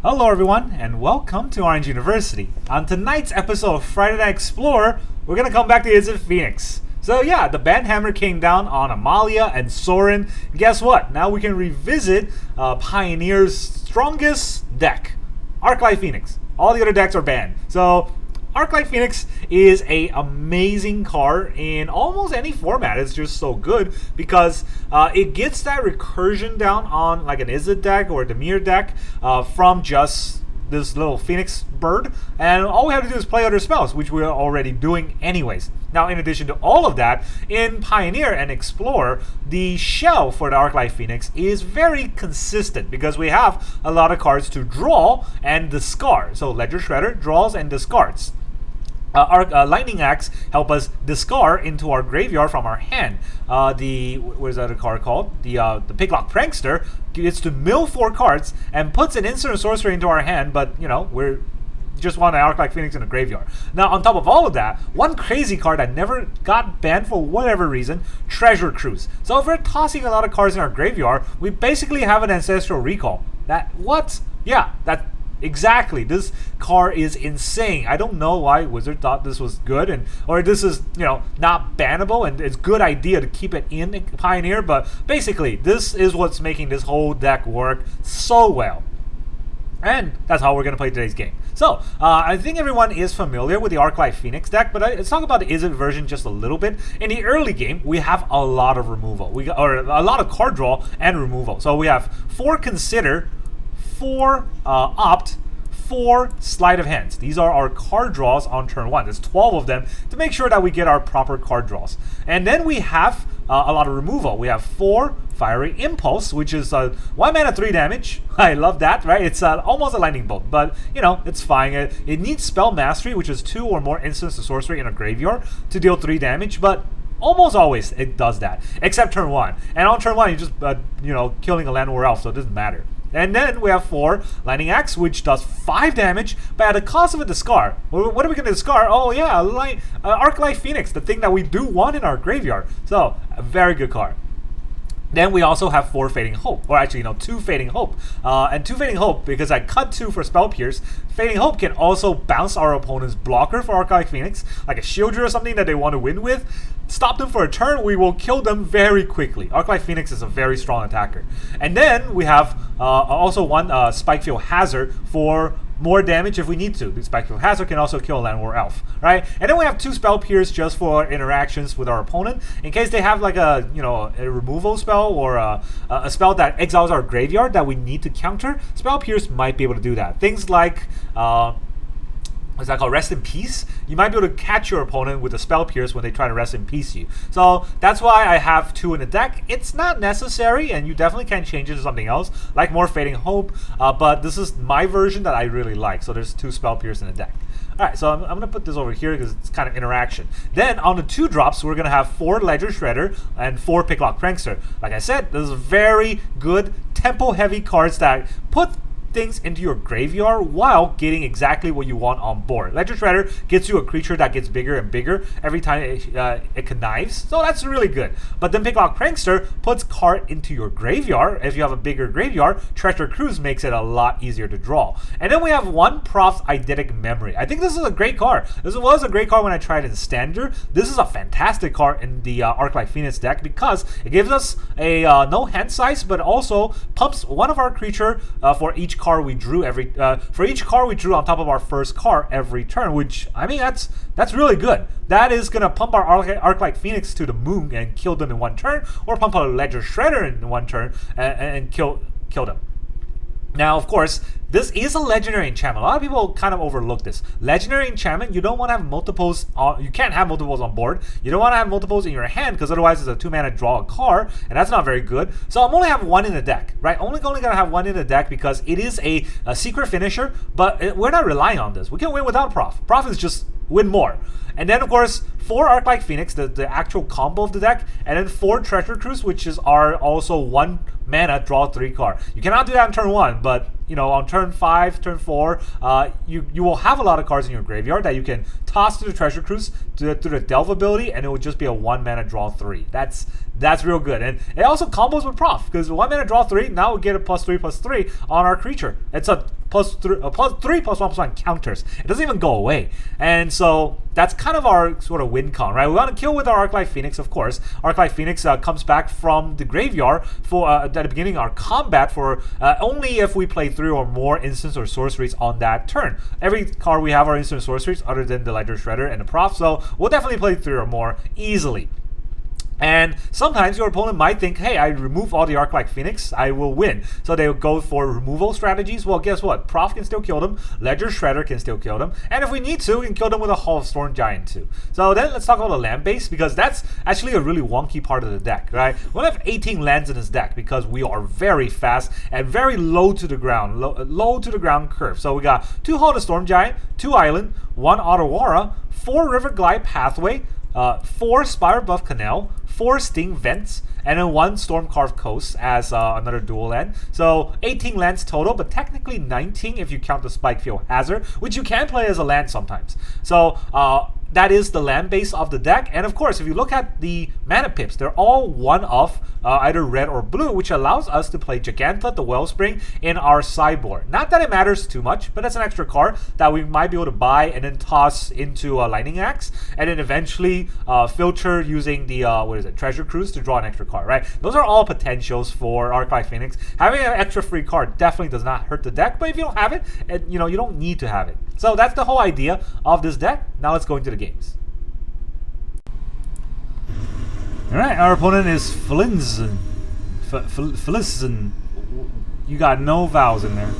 Hello everyone, and welcome to Orange University. On tonight's episode of Friday Night Explorer, we're gonna come back to Izzet Phoenix. So yeah, the banhammer came down on Amalia and Sorin. Guess what? Now we can revisit Pioneer's strongest deck, Arclight Phoenix. All the other decks are banned. So Arclight Phoenix is an amazing card in almost any format. It's just so good because it gets that recursion down on like an Izzet deck or a Demir deck from just this little Phoenix bird. And all we have to do is play other spells, which we're already doing anyways. Now, in addition to all of that, in Pioneer and Explorer, the shell for the Arclight Phoenix is very consistent because we have a lot of cards to draw and discard. So Ledger Shredder draws and discards. Our Lightning Axe help us discard into our graveyard from our hand. What is that card called? The Picklock Prankster gets to mill 4 cards and puts an instant sorcery into our hand, but you know, we're just want an Arclight Phoenix in the graveyard. Now, on top of all of that, one crazy card that never got banned for whatever reason, Treasure Cruise. So if we're tossing a lot of cards in our graveyard, we basically have an Ancestral Recall. Exactly. This card is insane. I don't know why Wizard thought this was good or this is, not bannable and it's a good idea to keep it in Pioneer, but basically this is what's making this whole deck work so well. And that's how we're going to play today's game. So, I think everyone is familiar with the Arclight Phoenix deck, but let's talk about the Izzet version just a little bit. In the early game, we have a lot of removal. Or a lot of card draw and removal. So we have 4 Consider, 4 Opt, 4 Sleight of Hands. These are our card draws on turn 1. There's 12 of them to make sure that we get our proper card draws. And then we have a lot of removal. We have 4 Fiery Impulse, which is 1 mana 3 damage. I love that, right? It's almost a lightning bolt, but it's fine. It needs Spell Mastery, which is 2 or more instants of sorcery in a graveyard to deal 3 damage, but almost always it does that, except turn 1. And on turn 1, you're just killing a land or elf, so it doesn't matter. And then we have 4 Lightning Axe, which does 5 damage, but at the cost of a discard. What are we going to discard? Oh yeah, Arclight Phoenix, the thing that we do want in our graveyard. So, a very good card. Then we also have 4 Fading Hope, or actually, 2 Fading Hope. And 2 Fading Hope, because I cut 2 for Spell Pierce, Fading Hope can also bounce our opponent's blocker for Arclight Phoenix, like a Shield or something that they want to win with. Stop them for a turn, we will kill them very quickly. Arclight Phoenix is a very strong attacker. And then we have also 1 Spikefield Hazard for more damage if we need to. The Spikefield Hazard can also kill a land or elf, right? And then we have 2 Spell Pierce just for interactions with our opponent in case they have like a removal spell or a spell that exiles our graveyard that we need to counter. Spell Pierce might be able to do that. Things like what's that called? Rest in Peace. You might be able to catch your opponent with a Spell Pierce when they try to Rest in Peace you. So that's why I have 2 in the deck. It's not necessary, and you definitely can change it to something else, like more Fading Hope, but this is my version that I really like. So there's 2 Spell Pierce in the deck. Alright, so I'm going to put this over here because it's kind of interaction. Then on the 2 drops, we're going to have 4 Ledger Shredder and 4 Picklock Prankster. Like I said, this is very good tempo-heavy cards that put things into your graveyard while getting exactly what you want on board. Ledger Shredder gets you a creature that gets bigger and bigger every time it connives, so that's really good. But then Picklock Prankster puts card into your graveyard. If you have a bigger graveyard, Treasure Cruise makes it a lot easier to draw. And then we have 1 Prof's Eidetic Memory. I think this is a great card. This was a great card when I tried it in Standard. This is a fantastic card in the Arclight Phoenix deck because it gives us a no hand size, but also pumps 1 of our creature for each card we drew for each card we drew on top of our first card every turn, which I mean that's really good. That is gonna pump our Arclight Phoenix to the moon and kill them in 1 turn, or pump our Ledger Shredder in 1 turn and kill them. Now, of course, this is a legendary enchantment. A lot of people kind of overlook this. Legendary enchantment, you don't want to have multiples you can't have multiples on board. You don't want to have multiples in your hand because otherwise it's a 2 mana draw a card, and that's not very good. So I'm only have 1 in the deck, right? Only gonna have 1 in the deck because it is a secret finisher, but we're not relying on this. We can win without Prof. Prof is just win more. And then, of course, 4 Arclight Phoenix, the actual combo of the deck, and then 4 Treasure Cruise, which is our also 1 mana, draw 3 card. You cannot do that on turn 1, but on turn 5, turn 4, you will have a lot of cards in your graveyard that you can toss to the Treasure Cruise to the Delve ability, and it would just be a 1 mana, draw 3. That's real good. And it also combos with Prof, because 1 mana, draw 3, now we get a +3/+3 on our creature. It's a +3/+1/+1 counters. It doesn't even go away. And so that's kind of our sort of win con, right? We want to kill with our Arclight Phoenix, of course. Arclight Phoenix comes back from the graveyard for at the beginning of our combat for only if we play 3 or more instants or sorceries on that turn. Every card we have are instant sorceries other than the Ledger Shredder and the Prof, so we'll definitely play 3 or more easily. And sometimes your opponent might think, hey, I remove all the Arclight Phoenix, I will win. So they will go for removal strategies. Well, guess what? Prof can still kill them. Ledger Shredder can still kill them. And if we need to, we can kill them with a Hall of Storm Giant too. So then let's talk about the land base, because that's actually a really wonky part of the deck, right? We'll have 18 lands in this deck because we are very fast and very low to the ground, low to the ground curve. So we got 2 Hall of Storm Giant, 2 Island, 1 Otawara, 4 River Glide Pathway, 4 Spirebluff Canal, 4 Sting Vents, and then 1 Stormcarved Coast as another dual land. So 18 lands total, but technically 19 if you count the Spikefield Hazard, which you can play as a land sometimes. So that is the land base of the deck. And of course, if you look at the mana pips, they're all one of either red or blue, which allows us to play Jegantha, the Wellspring, in our sideboard. Not that it matters too much, but that's an extra card that we might be able to buy and then toss into a Lightning Axe, and then eventually filter using the Treasure Cruise to draw an extra card, right? Those are all potentials for Arclight Phoenix. Having an extra free card definitely does not hurt the deck, but if you don't have it, you don't need to have it. So that's the whole idea of this deck. Now let's go into the games. Alright, our opponent is Flinzen. You got no vowels in there.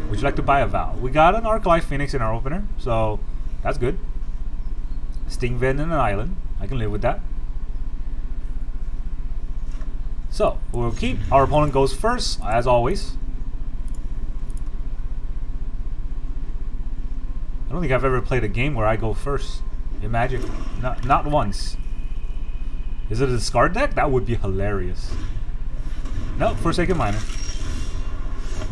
Would you like to buy a vowel? We got an Arclight Phoenix in our opener, so that's good. Sting Vent and an Island. I can live with that. So, we'll keep. Our opponent goes first, as always. I don't think I've ever played a game where I go first in Magic. Not once. Is it a discard deck? That would be hilarious. No, Forsaken Miner.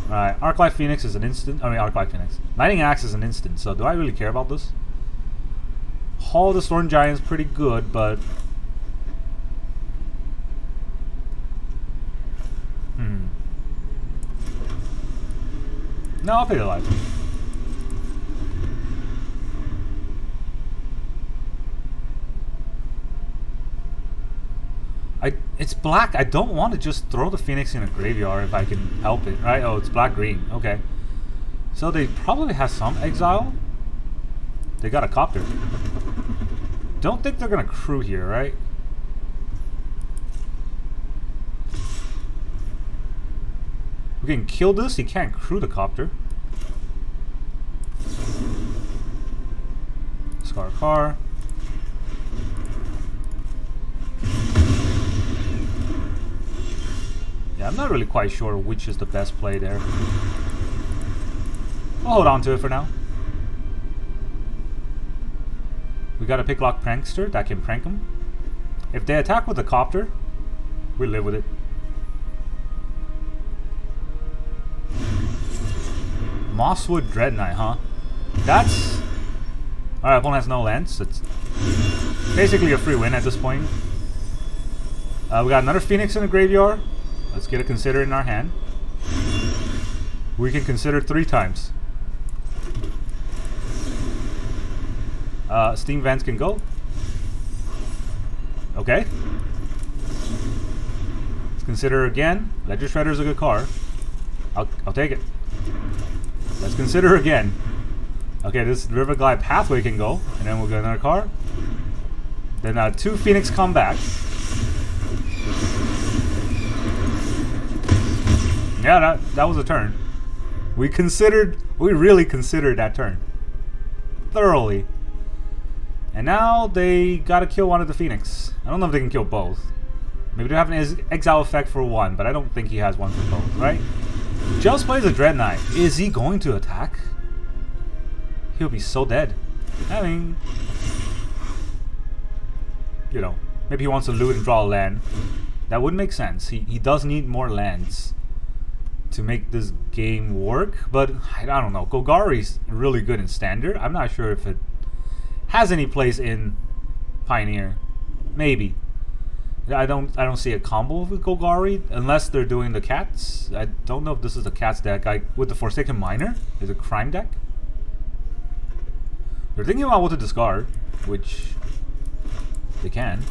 Alright, Arclight Phoenix is an instant. Arclight Phoenix. Lightning Axe is an instant, so do I really care about this? Hall of the Storm Giant is pretty good, but... No, I'll pay the life. It's black. I don't want to just throw the Phoenix in a graveyard if I can help it, right? Oh, it's black-green. Okay. So they probably have some exile. They got a Copter. Don't think they're going to crew here, right? We can kill this. He can't crew the Copter. Scar car. Yeah, I'm not really quite sure which is the best play there. We'll hold on to it for now. We got a Picklock Prankster that can prank them. If they attack with a Copter, we live with it. Mosswood Dread Knight, huh? That's... Alright, opponent has no lands. It's basically a free win at this point. We got another Phoenix in the graveyard. Let's get a Consider in our hand. We can consider 3 times. Steam Vents can go. Okay. Let's consider again. Ledger Shredder is a good card. I'll take it. Let's consider again. Okay, this River Glide Pathway can go, and then we'll get another card. Then 2 Phoenix come back. Yeah, that was a turn. We really considered that turn. Thoroughly. And now they gotta kill one of the Phoenix. I don't know if they can kill both. Maybe they have an exile effect for one, but I don't think he has one for both, right? Just plays a Dread Knight. Is he going to attack? He'll be so dead. I mean... maybe he wants to loot and draw a land. That would make sense. He does need more lands to make this game work, but I don't know. Golgari's really good in Standard. I'm not sure if it has any place in Pioneer. Maybe. I don't see a combo with Golgari unless they're doing the cats. I don't know if this is the cats deck. With the Forsaken Miner, is a crime deck. They're thinking about what to discard, which they can.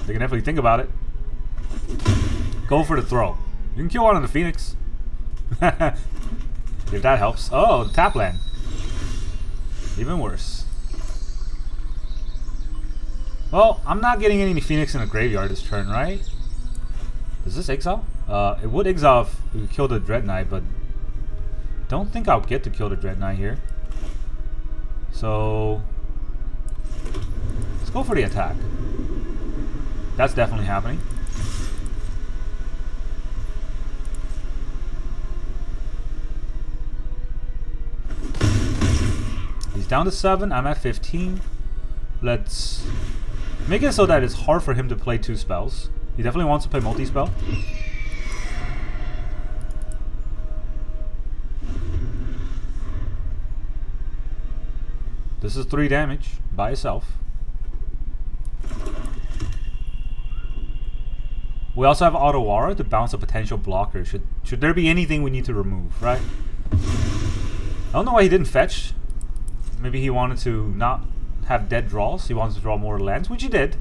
They can definitely think about it. Go for the throw. You can kill one on the Phoenix. If that helps. Oh, tap land. Even worse. Well, I'm not getting any Phoenix in the graveyard this turn, right? Does this exile? It would exile if we kill the Dread Knight, but don't think I'll get to kill the Dread Knight here. So let's go for the attack. That's definitely happening. He's down to 7. I'm at 15. Let's make it so that it's hard for him to play 2 spells. He definitely wants to play multi-spell. This is 3 damage by itself. We also have Otawara to bounce a potential blocker. Should there be anything we need to remove, right? I don't know why he didn't fetch. Maybe he wanted to not have dead draws. He wants to draw more lands, which he did.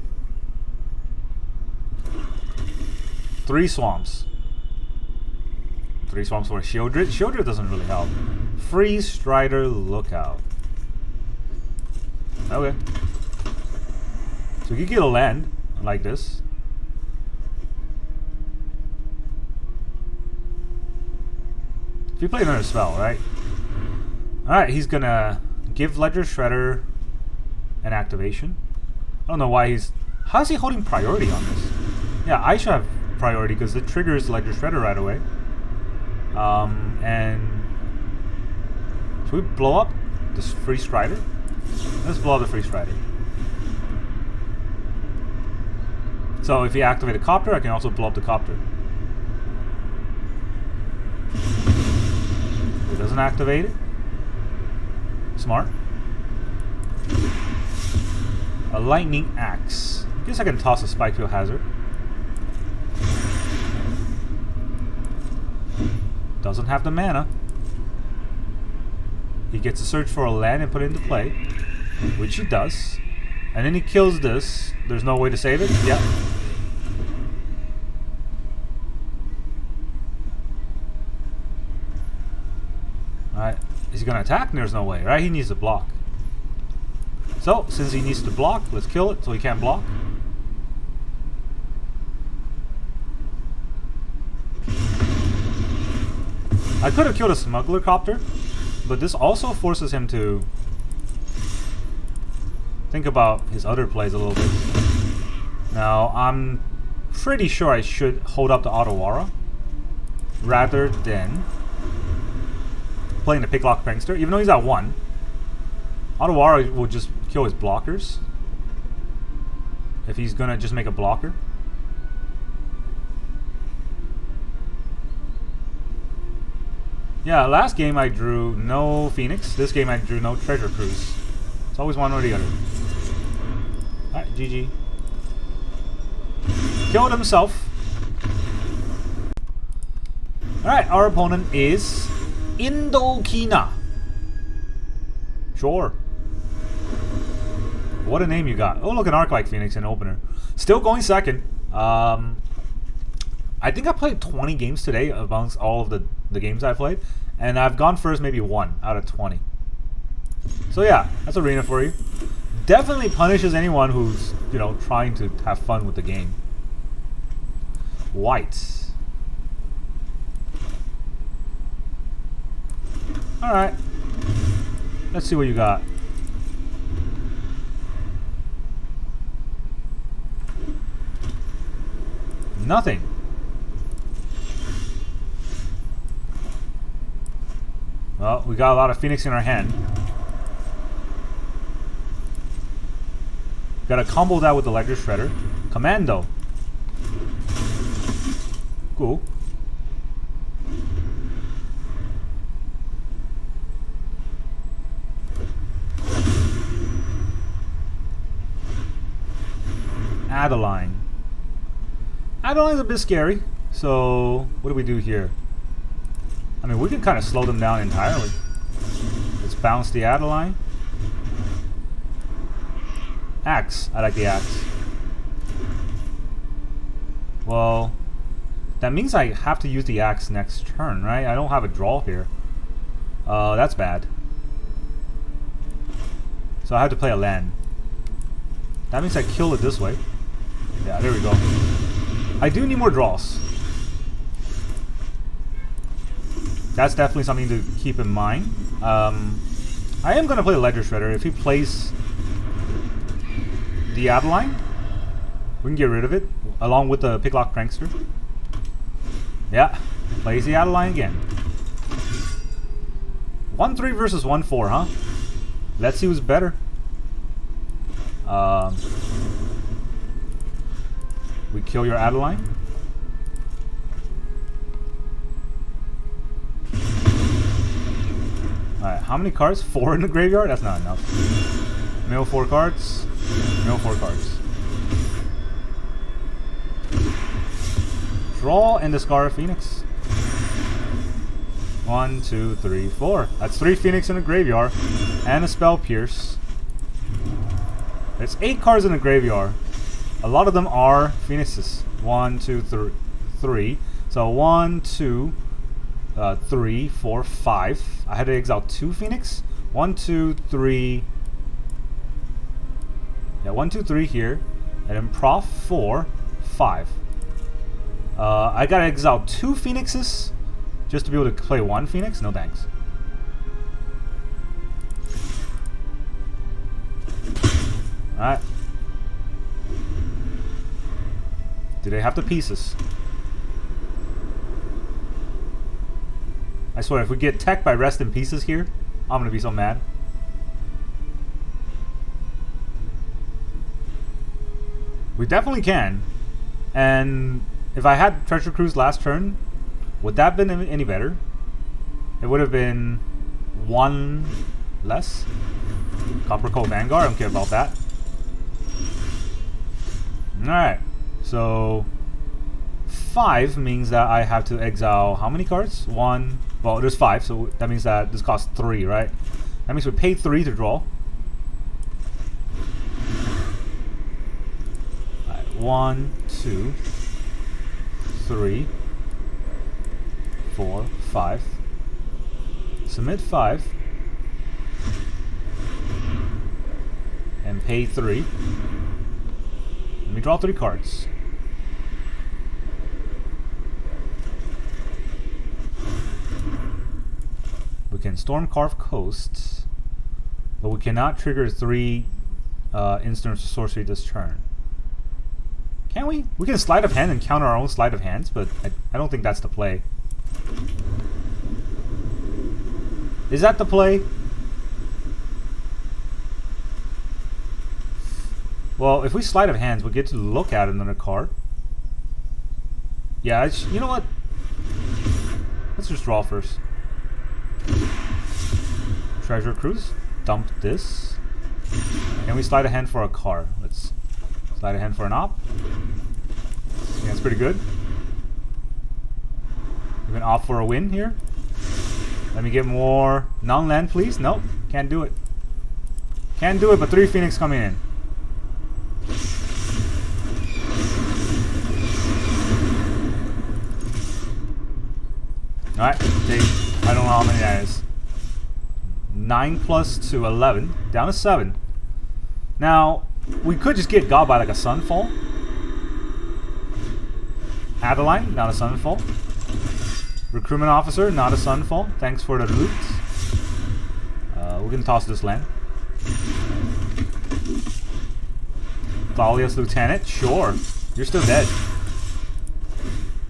3 swamps. 3 swamps for a Shieldred. Shieldred doesn't really help. Freeze Strider Lookout. Okay. So you get a land like this. If you play another spell, right? Alright, he's gonna give Ledger Shredder an activation. I don't know why he's... How is he holding priority on this? Yeah, I should have priority because it triggers Ledger Shredder right away. And... Should we blow up this Free Strider? Let's blow up the Free Strider. So if he activates a Copter, I can also blow up the Copter. If it doesn't activate it. Smart. A Lightning Axe. I guess I can toss a Spikefield Hazard. Doesn't have the mana. He gets to search for a land and put it into play, which he does. And then he kills this. There's no way to save it? Yeah. Alright. Is he gonna attack? There's no way, right? He needs to block. So, since he needs to block, let's kill it so he can't block. I could have killed a Smuggler Copter, but this also forces him to think about his other plays a little bit. Now, I'm pretty sure I should hold up the Otawara rather than playing the Picklock Prankster, even though he's at 1. Otawara will just kill his blockers if he's gonna just make a blocker. Yeah, last game I drew no Phoenix. This game I drew no Treasure Cruise. It's always one or the other. Alright, GG. Killed himself. Alright, our opponent is Indokina. Sure. What a name you got. Oh, look, an Arclight Phoenix in opener. Still going second. I think I played 20 games today amongst all of the games I played. And I've gone first maybe 1 out of 20. So yeah, that's Arena for you. Definitely punishes anyone who's, you know, trying to have fun with the game. White. Alright. Let's see what you got. Nothing. Well, we got a lot of Phoenix in our hand. Gotta combo that with the Ledger Shredder. Commando. Cool. Adeline. Adeline's a bit scary. So what do we do here? I mean, we can kind of slow them down entirely. Let's bounce the Adeline. Axe. I like the axe. Well, that means I have to use the axe next turn, right? I don't have a draw here. That's bad. So I have to play a land. That means I kill it this way. Yeah, there we go. I do need more draws. That's definitely something to keep in mind. I am going to play the Ledger Shredder. If he plays the Adeline, we can get rid of it, along with the Picklock Prankster. Yeah, plays the Adeline again. 1-3 versus 1-4, huh? Let's see who's better. We kill your Adeline. Alright, how many cards? 4 in the graveyard? That's not enough. Mill 4 cards. Mill 4 cards. Draw and discard a Phoenix. 1, 2, 3, 4. That's 3 Phoenix in the graveyard. And a Spell Pierce. There's 8 cards in the graveyard. A lot of them are Phoenixes. 1, 2, 3. So 1, 2, 3, 4, 5. I had to exile 2 Phoenix. 1, 2, 3. Yeah, 1, 2, 3 here. And then Prof 4, 5. I gotta exile 2 Phoenixes just to be able to play 1 Phoenix? No thanks. Alright. Do they have the pieces? I swear, if we get tech by Rest in Pieces here, I'm gonna be so mad. We definitely can. And if I had Treasure Cruise last turn, would that have been any better? It would have been 1 less. Copper Coal Vanguard, I don't care about that. Alright, so 5 means that I have to exile how many cards? 1. Well, there's 5, so that means that this costs 3, right? That means we pay 3 to draw. Alright, 1, 2, 3, 4, 5. Submit 5. And pay 3. Let me draw 3 cards. We can Stormcarved Coast, but we cannot trigger 3 instant sorcery this turn. Can we? We can Sleight of Hand and counter our own Sleight of Hands, but I don't think that's the play. Is that the play? Well, if we Sleight of Hands, we get to look at another card. Yeah, you know what? Let's just draw first. Treasure Cruise. Dump this. And we Sleight of Hand for a card. Let's Sleight of Hand for an op. Yeah, that's pretty good. We can opt for a win here. Let me get more non-land, please. Nope, can't do it. Can't do it, but 3 Phoenix coming in. Alright, I don't know how many that is. 9 plus 2, 11. Down to 7. Now, we could just get got by like a Sunfall. Adeline, not a Sunfall. Recruitment Officer, not a Sunfall. Thanks for the loot. We're gonna toss this land. Thalia's Lieutenant, sure. You're still dead.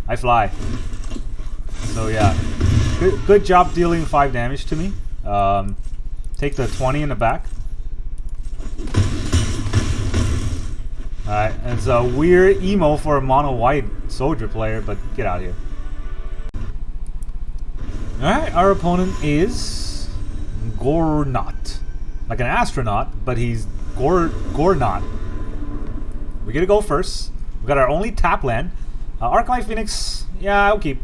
I fly. So yeah, good job dealing 5 damage to me. Take the 20 in the back. Alright, it's a weird emo for a mono white soldier player, but get out of here. Alright, our opponent is Gornot. Like an astronaut, but he's Gornot. We get to go first. We got our only tap land. Arclight Phoenix, yeah, I'll keep.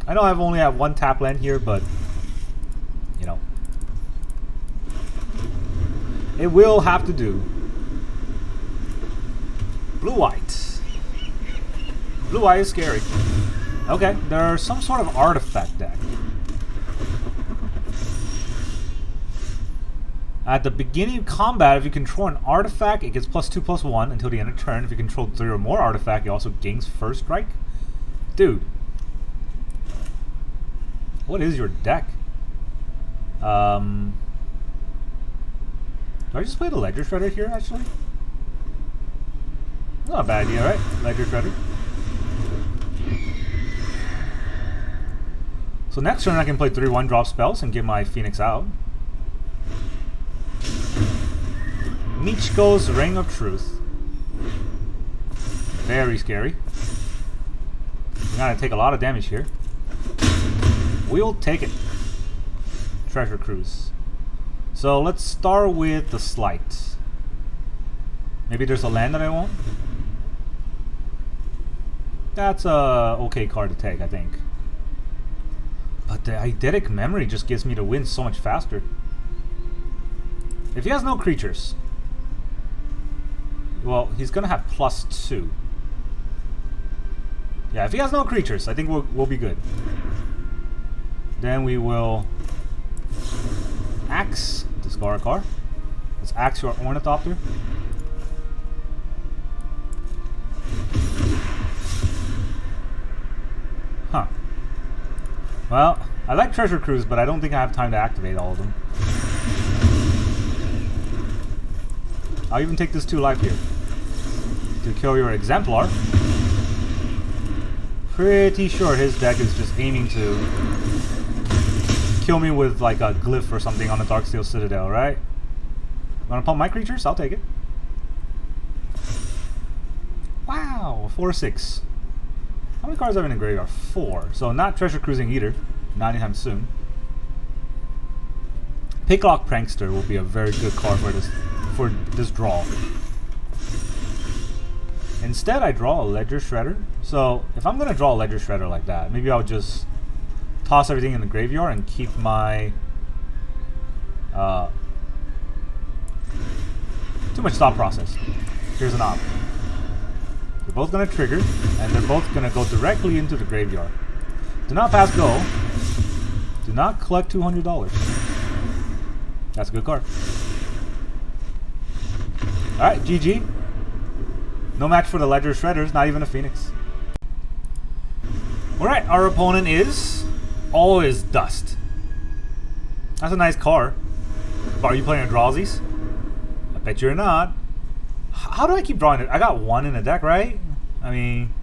I know I've only have one tap land here, but you know, it will have to do. Blue-white. Blue-white is scary. Okay, there's some sort of artifact deck. At the beginning of combat, if you control an artifact, it gets +2/+1 until the end of turn. If you control 3 or more artifacts, it also gains first strike. Dude. What is your deck? Do I just play the Ledger Shredder here, actually? Not a bad idea, right? Ledger Shredder. So next turn I can play 3 1-drop spells and get my Phoenix out. Michiko's Ring of Truth. Very scary. We're gonna take a lot of damage here. We'll take it. Treasure Cruise. So let's start with the Sleight. Maybe there's a land that I want. That's a okay card to take, I think. But the Eidetic Memory just gives me the win so much faster. If he has no creatures, well, he's gonna have +2. Yeah, if he has no creatures, I think we'll be good. Then we will axe, discard a card. Let's axe your Ornithopter. Huh. Well, I like Treasure Cruise, but I don't think I have time to activate all of them. I'll even take this 2 life here to kill your Exemplar. Pretty sure his deck is just aiming to kill me with like a glyph or something on the Darksteel Citadel, right? Wanna pump my creatures? I'll take it. Wow, 4/6. How many cards are in the graveyard? 4. So not treasure cruising either. Not anytime soon. Picklock Prankster will be a very good card for this draw. Instead, I draw a Ledger Shredder. So if I'm gonna draw a Ledger Shredder like that, maybe I'll just toss everything in the graveyard and keep my too much thought process. Here's an op. They're both gonna trigger, and they're both gonna go directly into the graveyard. Do not pass go. Do not collect $200. That's a good card. Alright, GG. No match for the Ledger Shredders, not even a Phoenix. Alright, our opponent is All Is Dust. That's a nice card. But are you playing a Drawsies? I bet you're not. How do I keep drawing it? I got 1 in the deck, right? I mean...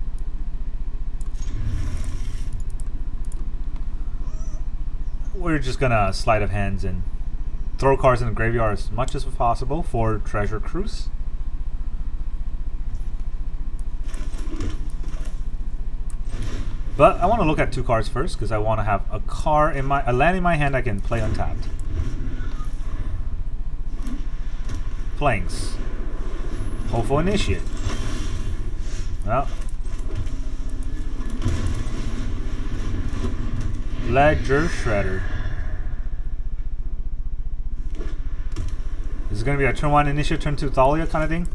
we're just gonna Sleight of Hands and throw cards in the graveyard as much as possible for Treasure Cruise. But I want to look at 2 cards first because I want to have a land in my hand I can play untapped. Plains. Hopeful Initiate. Well. Ledger Shredder. This is going to be a turn 1 Initiate, turn 2 Thalia kind of thing.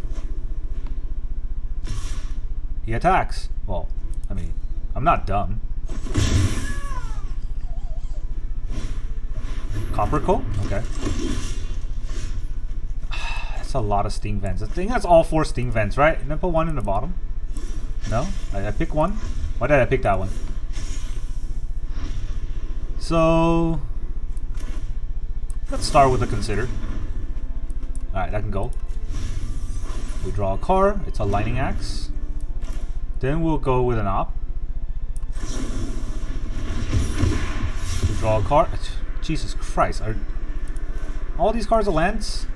He attacks. Well, I mean, I'm not dumb. Copper Coat? Okay. That's a lot of Sting Vents. I think that's all 4 Sting Vents, right? And then put 1 in the bottom. No? I pick 1? Why did I pick that one? So... let's start with the Consider. Alright, that can go. We draw a card. It's a Lightning Axe. Then we'll go with an op. We draw a card. Jesus Christ. Are all these cards are lands?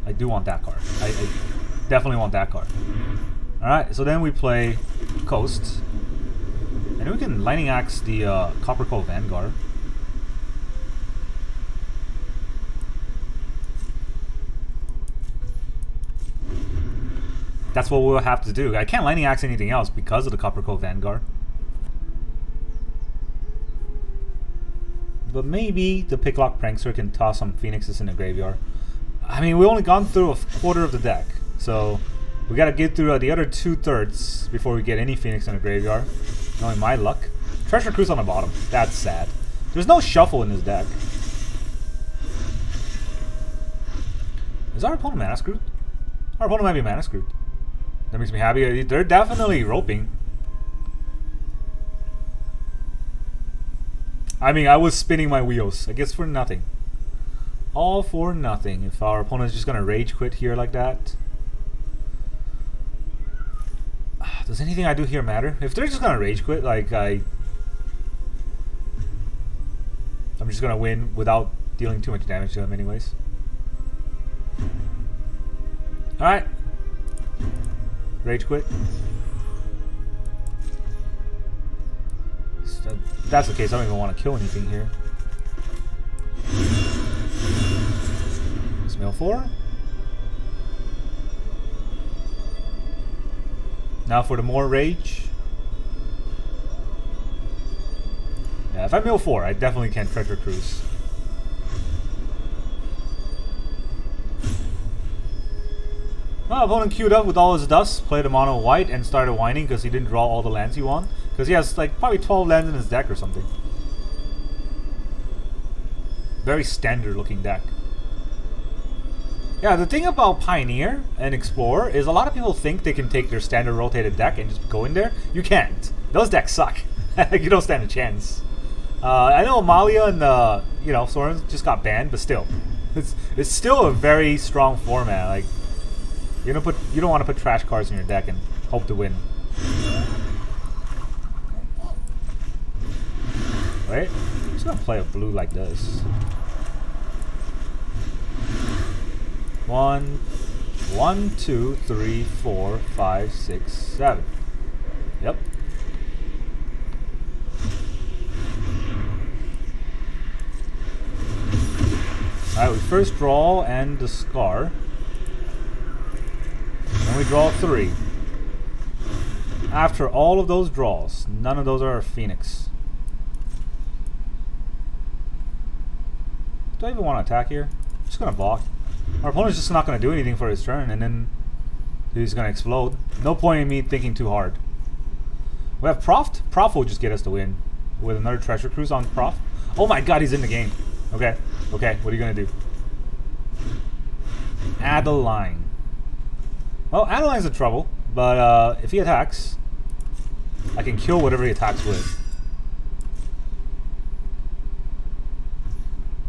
I do want that card. I definitely want that card. Alright, so then we play Coast. And we can Lightning Axe the Copper Coat Vanguard. That's what we'll have to do. I can't Lightning Axe anything else because of the Copper Cove Vanguard. But maybe the Picklock Prankster can toss some Phoenixes in the graveyard. I mean, we only gone through a quarter of the deck, so we gotta get through the other 2/3 before we get any Phoenix in the graveyard. Knowing my luck. Treasure Cruise on the bottom. That's sad. There's no shuffle in this deck. Is our opponent mana screwed? Our opponent might be mana screwed. That makes me happy. They're definitely roping. I mean, I was spinning my wheels. I guess for nothing. All for nothing. If our opponent's just gonna rage quit here like that. Does anything I do here matter? If they're just gonna rage quit, like I'm just gonna win without dealing too much damage to them anyways. Alright. Rage quit. So if that's the case, I don't even want to kill anything here. It's mill 4. Now for the more rage. Yeah, if I mill 4, I definitely can't Treasure Cruise. Well, opponent queued up with all his dust, played a mono white, and started whining because he didn't draw all the lands he wanted. Because he has like probably 12 lands in his deck or something. Very standard looking deck. Yeah, the thing about Pioneer and Explorer is a lot of people think they can take their standard rotated deck and just go in there. You can't. Those decks suck. You don't stand a chance. I know Amalia and Sorin just got banned, but still, it's still a very strong format. Like you don't want to put trash cards in your deck and hope to win. Wait, I'm just gonna play a blue like this. 1, 2, 3, 4, 5, 6, 7. Yep. Alright, we first draw and discard. Then we draw 3. After all of those draws, none of those are a Phoenix. Do I even want to attack here? I'm just gonna block. Our opponent's just not gonna do anything for his turn, and then he's gonna explode. No point in me thinking too hard. We have Prof. Prof will just get us the win with another Treasure Cruise on Prof. Oh my god, he's in the game. Okay, okay, what are you gonna do? Adeline. Well, Adeline's in trouble, but if he attacks, I can kill whatever he attacks with.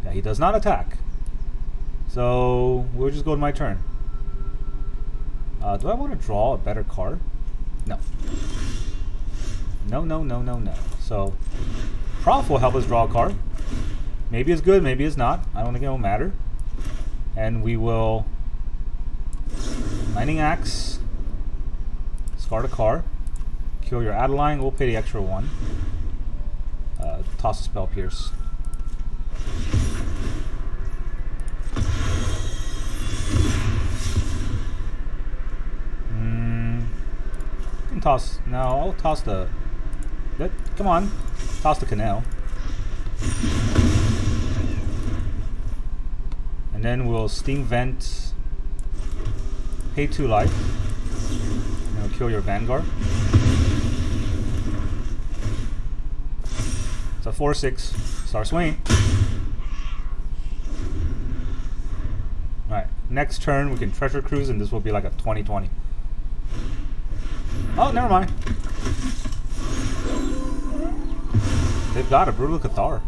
Yeah, he does not attack. So, we'll just go to my turn. Do I want to draw a better card? No. No, no, no, no, no. So, Prof will help us draw a card. Maybe it's good, maybe it's not. I don't think it will matter. And we will Lightning Axe, discard a card, kill your Adeline, we'll pay the extra 1. Toss a Spell Pierce. I can toss, no, I'll toss the, come on, toss the Canal. And then we'll Steam Vent, pay 2 life, and it'll kill your Vanguard. It's a 4/6, start swinging. Alright, next turn we can Treasure Cruise, and this will be like a 20/20. Oh, never mind. They've got a Brutal Cathar.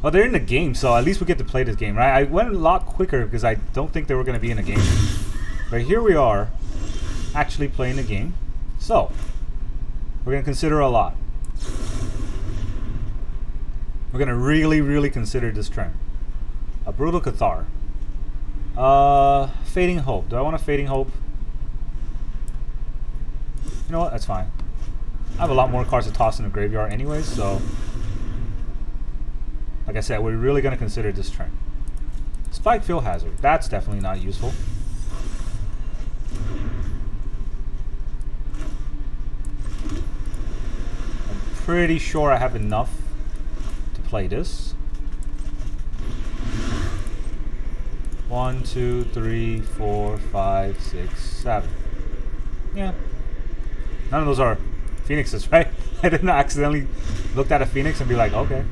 Oh, they're in the game, so at least we get to play this game, right? I went a lot quicker because I don't think they were going to be in the game. But here we are, actually playing the game. So, we're going to consider a lot. We're going to really, really consider this turn. A Brutal Cathar. Fading Hope. Do I want a Fading Hope? You know what? That's fine. I have a lot more cards to toss in the graveyard anyways, so... Like I said, we're really going to consider this turn. Spike Field Hazard. That's definitely not useful. pretty sure I have enough to play this. 1, 2, 3, 4, 5, 6, 7. Yeah. None of those are Phoenixes, right? I didn't accidentally look at a Phoenix and be like, okay.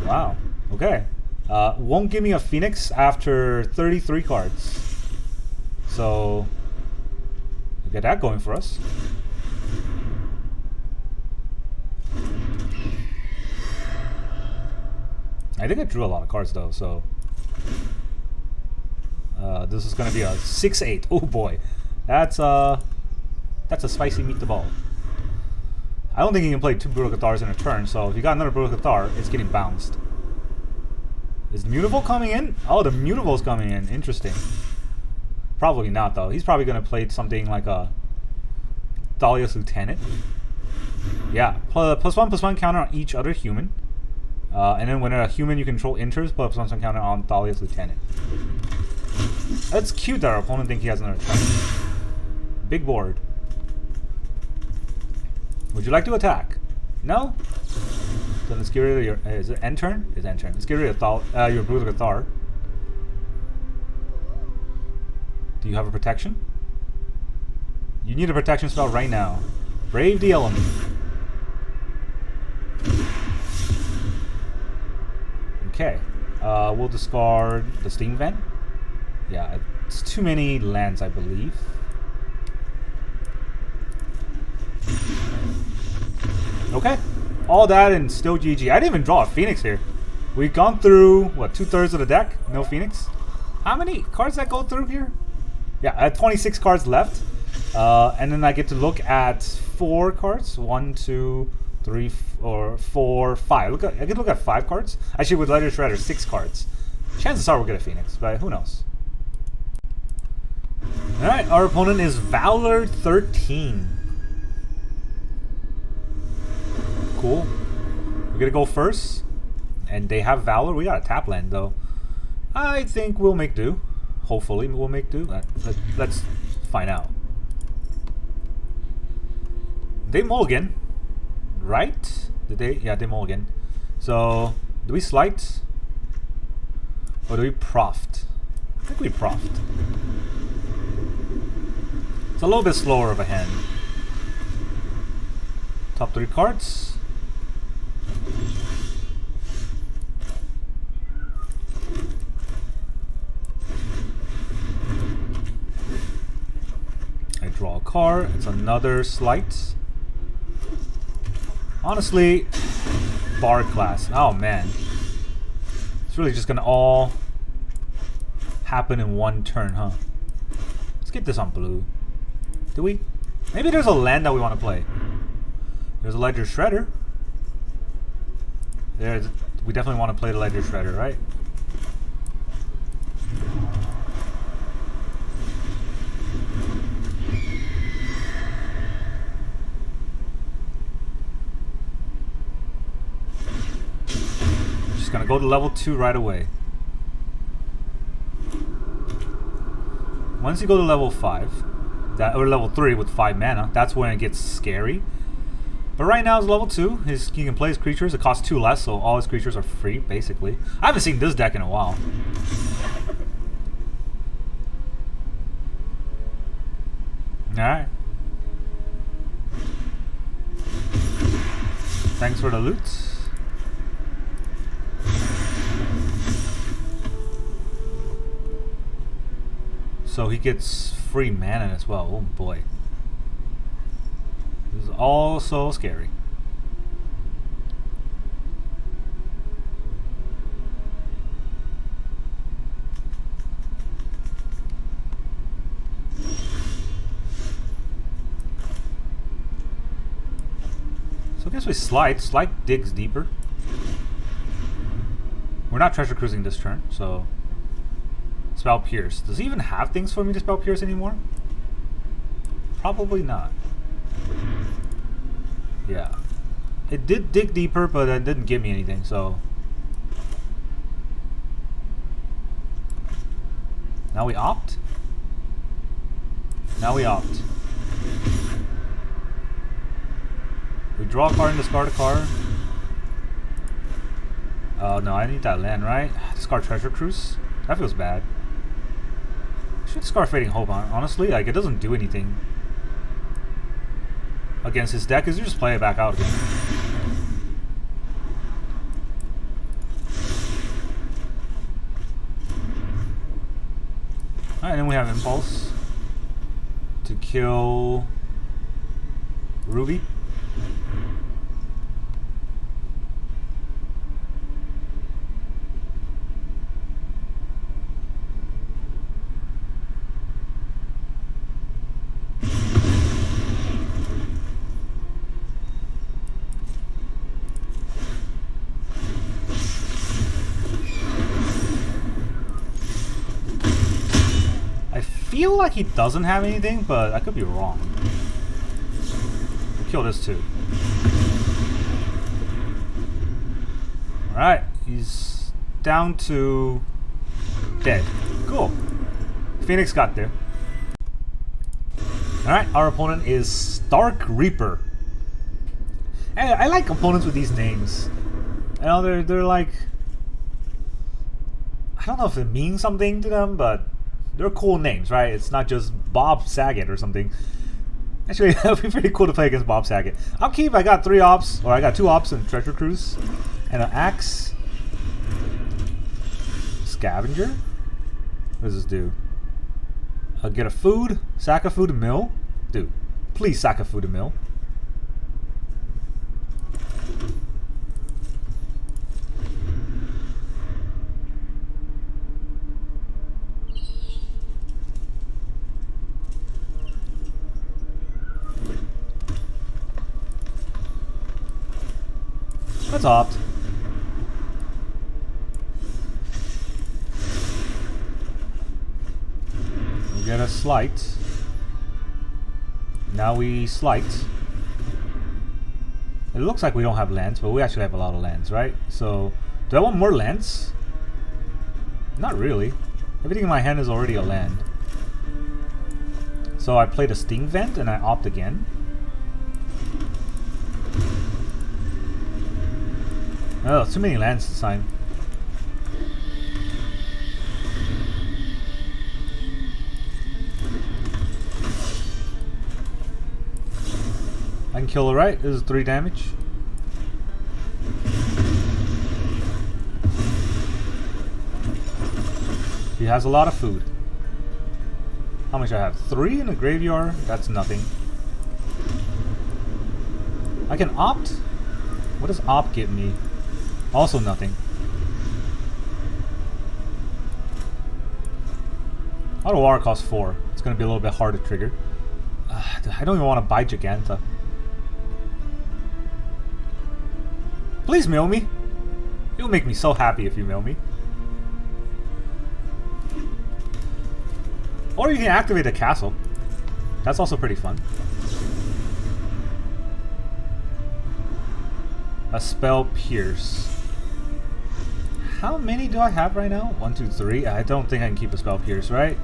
Wow. Okay. Won't give me a Phoenix after 33 cards. So, we get that going for us. I think I drew a lot of cards though, so this is gonna be a 6-8. Oh boy, that's a spicy meatball. I don't think you can play 2 Brutal Cathars in a turn, so if you got another Brutal Cathar, it's getting bounced. Is Mutable coming in? Oh, the Mutable's coming in. Interesting. Probably not though. He's probably gonna play something like a Dahlia's Lieutenant. Yeah, +1/+1 counter on each other human. And then when a human you control enters, +1 counter on Dahlia's Lieutenant. That's cute that our opponent thinks he has another turn. Big board. Would you like to attack? No? Then let's get rid of your... is it end turn? It's end turn. Let's get rid of your Brutal Cathar. Do you have a protection? You need a protection spell right now. Brave the Element. Okay, we'll discard the Steam Vent. Yeah, it's too many lands, I believe. Okay, all that and still GG. I didn't even draw a Phoenix here. We've gone through, what, 2/3 of the deck? No Phoenix? How many cards that go through here? Yeah, I had 26 cards left. And then I get to look at 4 cards. 1, 2, 3, 4, 5. I can look at 5 cards. Actually, with Ledger Shredder, 6 cards. Chances are we'll get a Phoenix, but who knows? Alright, our opponent is Valor 13. Cool. We're gonna go first. And they have Valor. We got a tap land, though. I think we'll make do. Hopefully, we'll make do. Let's find out. They mulligan. Right? Did they? Yeah, they mulligan. So, do we slight? Or do we proft? I think we proft. It's a little bit slower of a hand. Top 3 cards. I draw a card. It's another slight. Honestly, bar class. Oh man, it's really just gonna all happen in one turn, huh? Let's get this on blue. Do we? Maybe there's a land that we want to play. There's a Ledger Shredder. We definitely want to play the Ledger Shredder, right? Gonna go to level 2 right away. Once you go to level 5, or level 3 with 5 mana, that's when it gets scary. But right now it's level 2. He can play his creatures. It costs 2 less, so all his creatures are free, basically. I haven't seen this deck in a while. Alright. Thanks for the loot. So he gets free mana as well. Oh boy. This is all so scary. So I guess we slide. Slide digs deeper. We're not treasure cruising this turn, so... Spell Pierce. Does he even have things for me to Spell Pierce anymore? Probably not. Yeah. It did dig deeper, but it didn't give me anything, so... Now we opt? Now we opt. We draw a card and discard a card. Oh no, I need that land, right? Discard Treasure Cruise? That feels bad. I should discard Fading Hope, honestly. Like, it doesn't do anything against his deck, because you just play it back out again. Alright, then we have Impulse to kill Ruby. I feel like he doesn't have anything, but I could be wrong. We'll kill this too. Alright, he's down to dead. Cool. Phoenix got there. Alright, our opponent is Stark Reaper. Hey, I like opponents with these names. You know, they're like... I don't know if it means something to them, but they're cool names, right? It's not just Bob Saget or something. Actually, it would be pretty cool to play against Bob Saget. Upkeep, I got 3 ops, or I got 2 ops and Treasure Cruise, and an Axe. Scavenger? What does this do? I'll get a food, sack a food and mill. Dude, please sack a food and mill. Let's opt. We get a Sleight. Now we Sleight. It looks like we don't have lands, but we actually have a lot of lands, right? So, do I want more lands? Not really. Everything in my hand is already a land. So I played a Sting Vent and I opt again. Oh, too many lands to sign. I can kill it, right? This is 3 damage. He has a lot of food. How much I have? 3 in the graveyard? That's nothing. I can opt? What does opt get me? Also nothing. Auto War costs 4. It's going to be a little bit hard to trigger. I don't even want to buy Jegantha. Please mill me. You'll make me so happy if you mill me. Or you can activate a castle. That's also pretty fun. A Spell Pierce. How many do I have right now? 1, 2, 3. I don't think I can keep a Spell Pierce, right?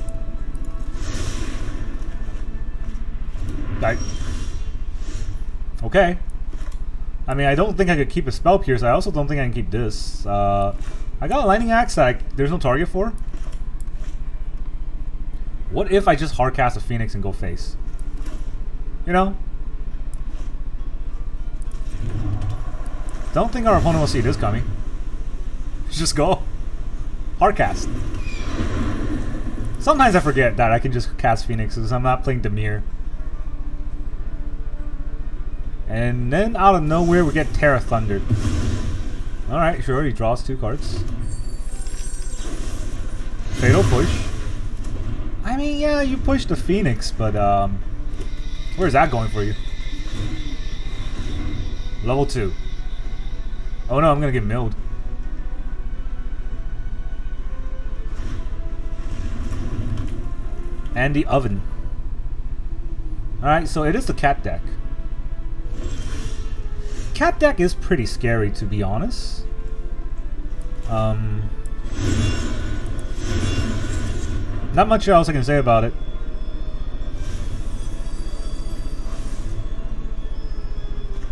Okay. I mean, I don't think I could keep a Spell Pierce. I also don't think I can keep this. I got a Lightning Axe that there's no target for. What if I just hardcast a Phoenix and go face? You know? Don't think our opponent will see this coming. Just go. Hardcast. Sometimes I forget that I can just cast Phoenix because I'm not playing Dimir. And then out of nowhere we get Terra Thundered. Alright, sure, he draws 2 cards. Fatal Push. I mean, yeah, you push the Phoenix, but where's that going for you? Level 2. Oh no, I'm gonna get milled. And the Oven. Alright, so it is the cat deck. Cat deck is pretty scary, to be honest. Not much else I can say about it.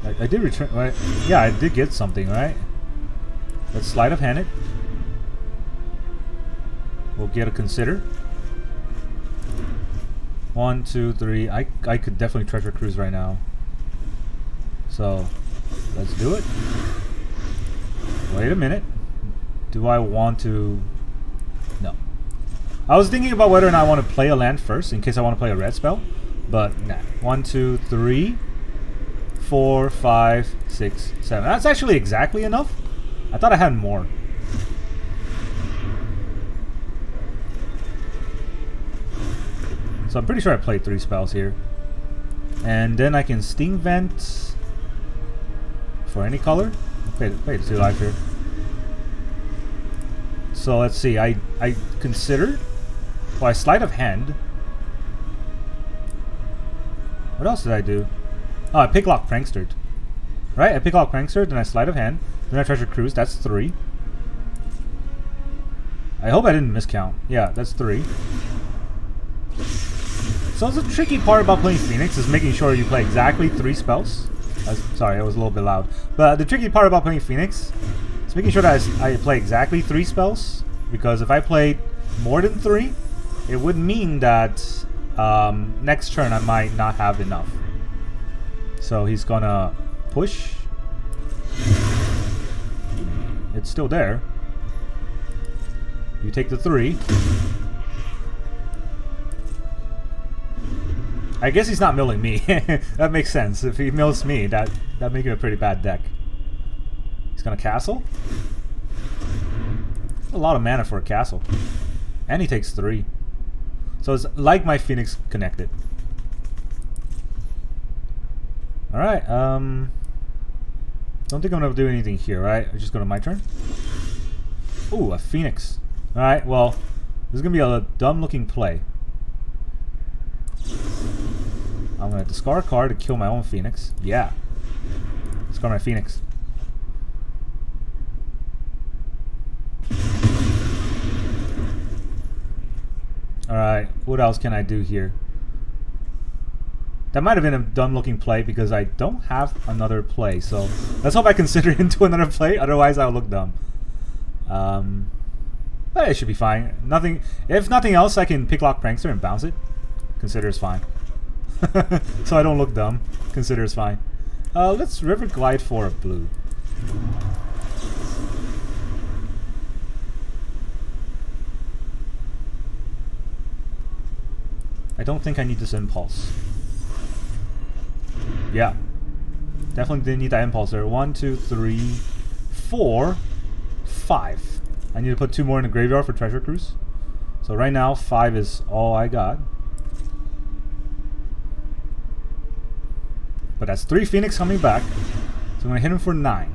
Like, I did return, right? Yeah, I did get something, right? Let's Sleight of Hand it. We'll get a Consider. 1, 2, 3. I could definitely Treasure Cruise right now. So, let's do it. Wait a minute. Do I want to... No. I was thinking about whether or not I want to play a land first in case I want to play a red spell. But, nah. 1, 2, 3, 4, 5, 6, 7. That's actually exactly enough. I thought I had more. So I'm pretty sure I played 3 spells here. And then I can Sting Vent for any color. Play 2 life here. So let's see. I consider. Well, I Sleight of Hand. What else did I do? Oh, I Picklock Prankster. Right? I Picklock Prankster, then I Sleight of Hand, then I Treasure Cruise. That's 3. I hope I didn't miscount. Yeah, that's 3. So the tricky part about playing Phoenix is making sure you play exactly 3 spells. Sorry, I was a little bit loud. But the tricky part about playing Phoenix is making sure that I play exactly 3 spells. Because if I played more than 3, it would mean that next turn I might not have enough. So he's gonna push. It's still there. You take the 3. I guess he's not milling me. That makes sense. If he mills me, that makes it a pretty bad deck. He's gonna castle. That's a lot of mana for a castle. And he takes 3. So it's like my Phoenix connected. Alright, don't think I'm gonna do anything here, right? I just go to my turn. Ooh, a Phoenix. Alright, well, this is gonna be a dumb looking play. I'm gonna discard a card to kill my own Phoenix. Yeah. Discard my Phoenix. Alright, what else can I do here? That might have been a dumb looking play because I don't have another play. So let's hope I consider into another play, otherwise I'll look dumb. But it should be fine. Nothing. If nothing else, I can Picklock Prankster and bounce it. Consider is fine. So I don't look dumb. Consider is fine. Let's River Glide for a blue. I don't think I need this impulse. Yeah. Definitely didn't need that impulse there. 1, 2, 3, 4, 5. I need to put 2 more in the graveyard for Treasure Cruise. So right now, 5 is all I got. But that's 3 Phoenix coming back. So I'm going to hit him for 9.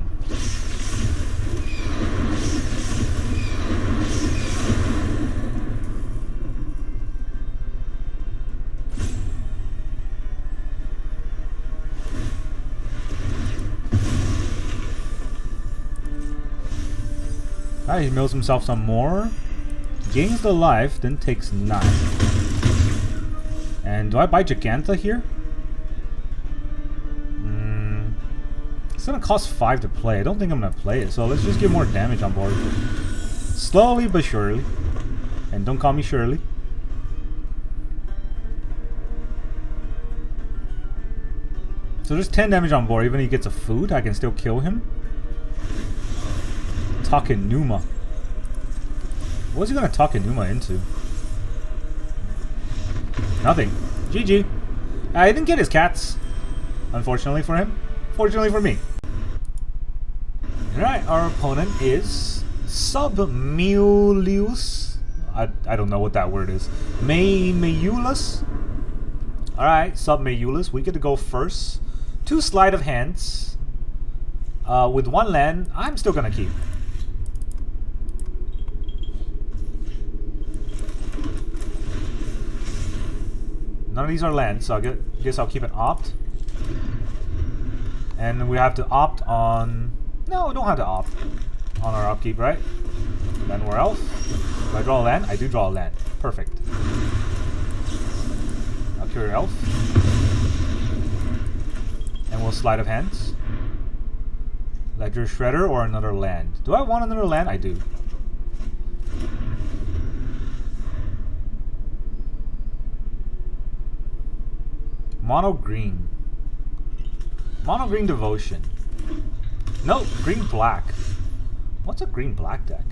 Alright, he mills himself some more. Gains the life, then takes 9. And do I buy Jegantha here? It's gonna cost 5 to play. I don't think I'm gonna play it, so let's just get more damage on board. Slowly but surely. And don't call me Shirley. So there's 10 damage on board. Even if he gets a food, I can still kill him. Takenuma. What's he gonna Takenuma into? Nothing. GG. I didn't get his cats. Unfortunately for him. Fortunately for me. Alright, our opponent is Submulius. I don't know what that word is. Mayulus. Alright, Submayulus. We get to go first. 2 Sleight of Hands. With 1 land, I'm still gonna keep. None of these are lands, so I guess I'll keep an opt. And we have to opt on... No, we don't have to opt on our upkeep, right? Then we're elf. Do I draw a land? I do draw a land. Perfect. I'll kill your elf. And we'll Sleight of Hands. Ledger Shredder or another land. Do I want another land? I do. Mono green. Mono green devotion. No, green black. What's a green black deck?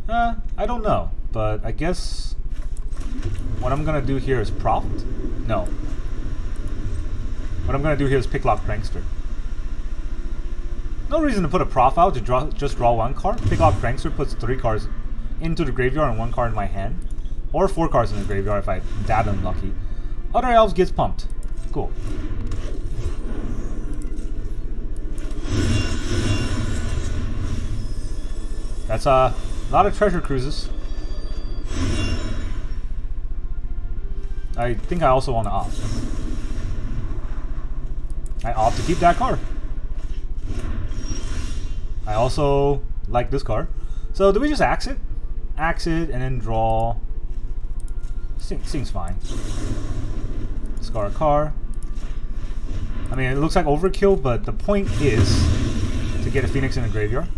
I don't know, but I guess what I'm gonna do here is Proft? No. What I'm gonna do here is Picklock Prankster. No reason to put a Prof out to just draw one card. Picklock Prankster puts 3 cards into the graveyard and 1 card in my hand. Or 4 cards in the graveyard if I'm that unlucky. Other elves gets pumped. Cool. That's a lot of treasure cruises. I think I also want to opt. I opt to keep that card. I also like this card. So do we just axe it? Axe it and then draw. Seems fine. Scar a car. I mean, it looks like overkill, but the point is to get a Phoenix in the graveyard.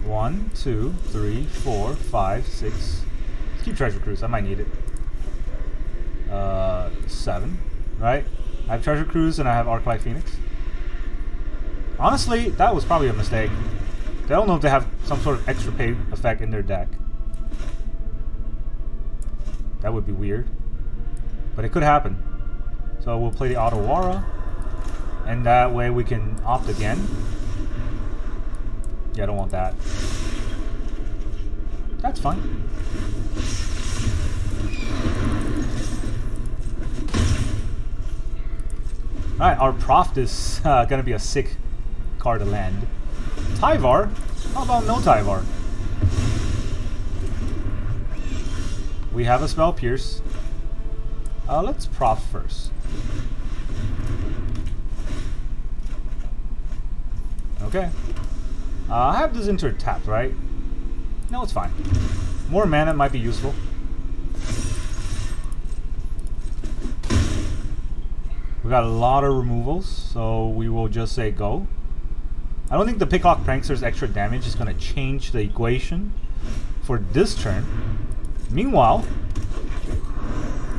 1, 2, 3, 4, 5, 6. Let's keep Treasure Cruise. I might need it. 7, right? I have Treasure Cruise and I have Arclight Phoenix. Honestly, that was probably a mistake. They don't know if they have some sort of extra pay effect in their deck. That would be weird. But it could happen. So we'll play the Otawara. And that way we can opt again. Yeah, I don't want that. That's fine. Alright, our Proft is gonna be a sick card to land. Tyvar? How about no Tyvar? We have a Spell Pierce. Let's Proft first. Okay. I have this Enter tapped, right? No, it's fine. More mana might be useful. We got a lot of removals, so we will just say go. I don't think the Picklock Prankster's extra damage is going to change the equation for this turn. Meanwhile,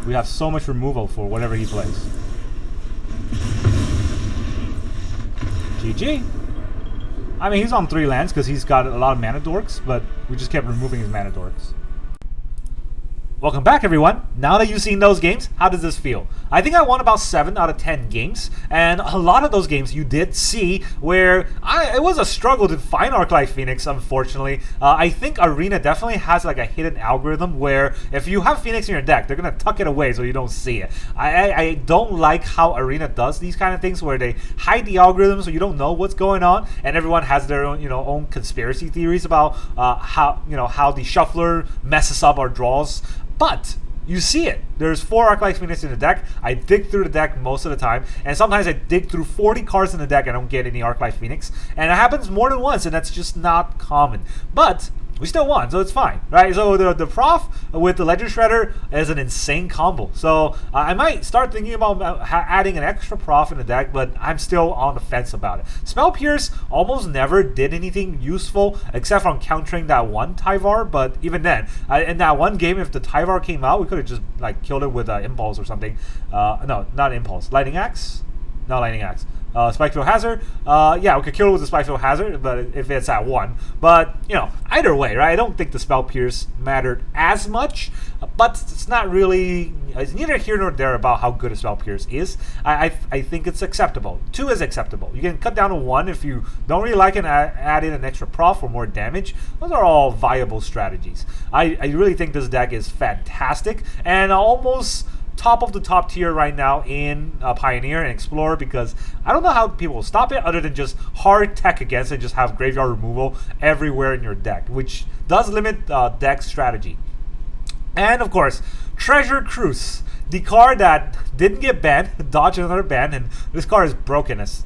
we have so much removal for whatever he plays. GG. I mean, he's on 3 lands because he's got a lot of mana dorks, but we just kept removing his mana dorks. Welcome back, everyone. Now that you've seen those games, how does this feel? I think I won about 7 out of 10 games, and a lot of those games you did see where it was a struggle to find Arclight Phoenix, unfortunately. I think Arena definitely has like a hidden algorithm where if you have Phoenix in your deck, they're going to tuck it away so you don't see it. I don't like how Arena does these kind of things where they hide the algorithm so you don't know what's going on, and everyone has their own, own conspiracy theories about how the shuffler messes up our draws. But you see it. There's 4 Arclight Phoenix in the deck. I dig through the deck most of the time, and sometimes I dig through 40 cards in the deck and I don't get any Arclight Phoenix. And it happens more than once, and that's just not common. But we still won, so it's fine, right? So the Prof with the Ledger Shredder is an insane combo. So I might start thinking about adding an extra Prof in the deck, but I'm still on the fence about it. Spell Pierce almost never did anything useful except from countering that one Tyvar, but even then, in that one game, if the Tyvar came out, we could have just like killed it with Impulse or something. No, not Impulse. Lightning Axe? No, Lightning Axe. Spikefield Hazard. Yeah, we could kill it with the Spikefield Hazard, but if it's at 1. But, either way, right? I don't think the Spell Pierce mattered as much, but it's not really, it's neither here nor there about how good a Spell Pierce is. I think it's acceptable. 2 is acceptable. You can cut down to 1 if you don't really like it and add in an extra Prof for more damage. Those are all viable strategies. I really think this deck is fantastic and almost top of the top tier right now in Pioneer and Explorer, because I don't know how people will stop it other than just hard tech against it and just have graveyard removal everywhere in your deck, which does limit deck strategy. And of course, Treasure Cruise, the card that didn't get banned, dodged another ban, and this card is broken as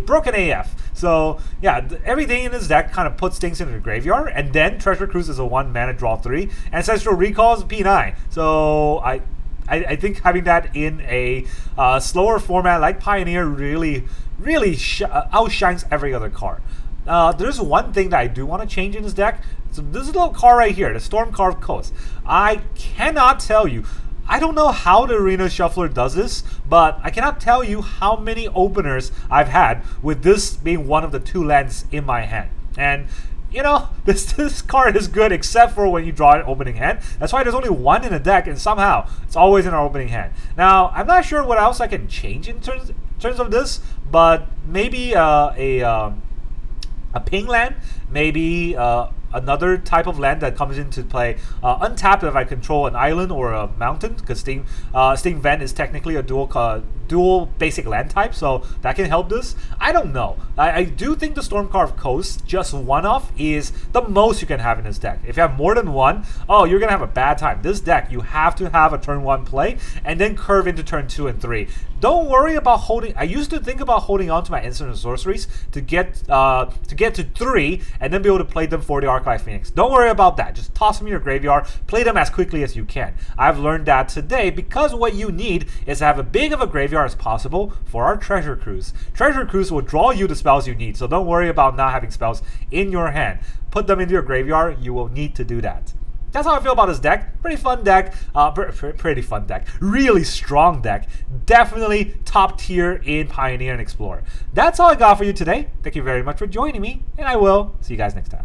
broken AF. So yeah, everything in this deck kind of puts things into the graveyard, and then Treasure Cruise is a 1 mana draw 3, Ancestral Recall is P9. So I think having that in a slower format like Pioneer really outshines every other card. There's one thing that I do want to change in this deck. So this little card right here, the Stormcarved Coast. I cannot tell you. I don't know how the Arena Shuffler does this, but I cannot tell you how many openers I've had with this being one of the 2 lands in my hand. And you know, this card is good except for when you draw an opening hand. That's why there's only 1 in the deck, and somehow it's always in our opening hand. Now, I'm not sure what else I can change in terms of this, but maybe a ping land, maybe another type of land that comes into play untapped if I control an island or a mountain, because Steam Vent is technically a dual basic land type, so that can help this. I don't know. I do think the Stormcarved Coast, just one-off, is the most you can have in this deck. If you have more than 1, oh, you're going to have a bad time. This deck, you have to have a turn 1 play and then curve into turn 2 and 3. Don't worry about holding. I used to think about holding on to my instant and sorceries to get to 3 and then be able to play them for the Arclight Phoenix. Don't worry about that. Just toss them in your graveyard. Play them as quickly as you can. I've learned that today, because what you need is to have as big of a graveyard as possible for our Treasure Cruise. Treasure Cruise will draw you the spells you need, so don't worry about not having spells in your hand. Put them into your graveyard. You will need to do that. That's how I feel about this deck. Pretty fun deck. Pretty fun deck. Really strong deck. Definitely top tier in Pioneer and Explorer. That's all I got for you today. Thank you very much for joining me, and I will see you guys next time.